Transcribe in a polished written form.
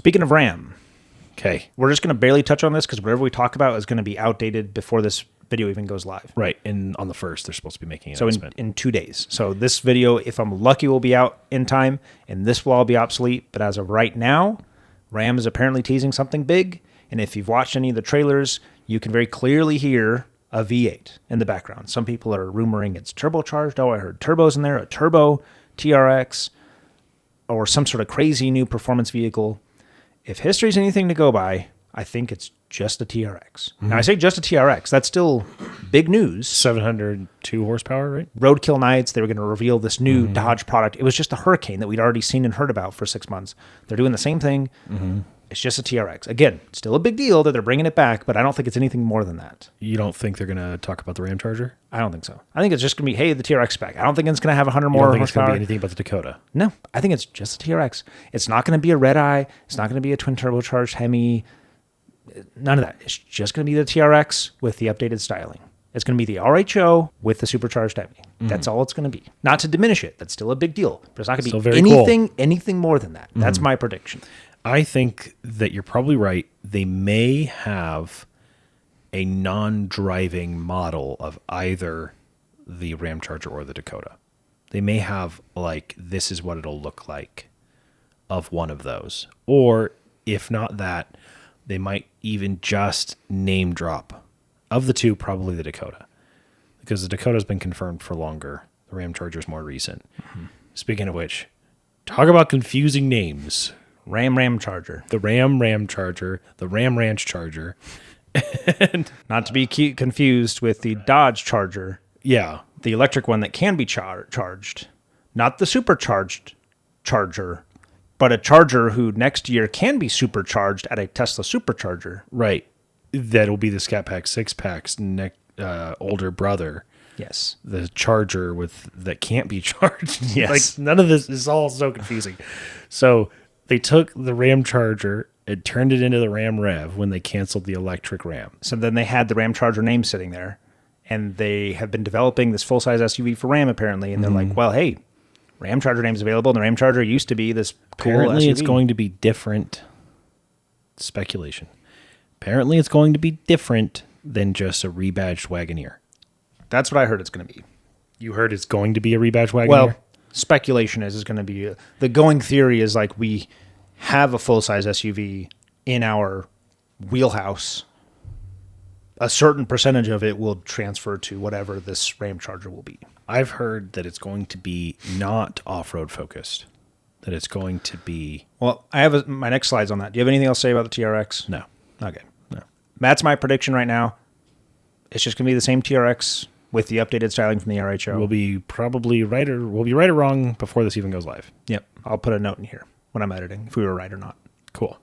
Speaking of RAM, Okay. we're just going to barely touch on this because whatever we talk about is going to be outdated before this video even goes live. Right. And on the 1st, they're supposed to be making an So announcement. in 2 days. So this video, if I'm lucky, will be out in time, and this will all be obsolete. But as of right now, RAM is apparently teasing something big. And if you've watched any of the trailers, you can very clearly hear a V8 in the background. Some people are rumoring it's turbocharged. Oh, I heard turbos in there, a turbo TRX, or some sort of crazy new performance vehicle. If history's anything to go by, I think it's just a TRX. Mm-hmm. Now, I say just a TRX. That's still big news. 702 horsepower, right? Roadkill Nights, they were going to reveal this new Dodge product. It was just a Hurricane that we'd already seen and heard about for 6 months. They're doing the same thing. It's just a TRX. Again, still a big deal that they're bringing it back, but I don't think it's anything more than that. You don't think they're going to talk about the Ram Charger? I don't think so. I think it's just going to be, hey, the TRX spec. I don't think it's going to have 100 more You don't think it's going horsepower. to be anything about the Dakota? No, I think it's just a TRX. It's not going to be a red eye. It's not going to be a twin turbocharged Hemi. None of that. It's just going to be the TRX with the updated styling. It's going to be the RHO with the supercharged Hemi. That's all it's going to be. Not to diminish it. That's still a big deal. But it's not going to be anything more than that. That's my prediction. I think that you're probably right. They may have a non-driving model of either the Ram Charger or the Dakota. They may have, like, this is what it'll look like of one of those. Or, if not that, they might even just name drop. Of the two, probably the Dakota. Because the Dakota's been confirmed for longer. The Ram Charger's more recent. Speaking of which, talk about confusing names. Ram Charger. The Ram Charger, the Ram Ranch Charger. And not to be confused with the Dodge Charger. Yeah. The electric one that can be charged. Not the supercharged Charger, but a Charger who next year can be supercharged at a Tesla supercharger. Right. That'll be the Scat Pack 6-Pack's older brother. Yes. The Charger that can't be charged. Yes. Like, none of this is all so confusing. So they took the Ram Charger and turned it into the Ram Rev when they canceled the electric Ram. So then they had the Ram Charger name sitting there, and they have been developing this full-size SUV for Ram, apparently, and they're like, well, hey, Ram Charger name's available, and the Ram Charger used to be this cool Apparently SUV. it's going to be different. Speculation. Apparently it's going to be different than just a rebadged Wagoneer. That's what I heard it's going to be. You heard it's going to be a rebadged Wagoneer? Well, speculation is going to be... the going theory is like we have a full-size SUV in our wheelhouse. A certain percentage of it will transfer to whatever this Ram Charger will be. I've heard that it's going to be not off-road focused. That it's going to be... Well, I have my next slide's on that. Do you have anything else to say about the TRX? No. Okay. No. That's my prediction right now. It's just going to be the same TRX with the updated styling from the RHO. We'll be right or wrong before this even goes live. Yep. I'll put a note in here when I'm editing if we were right or not. Cool.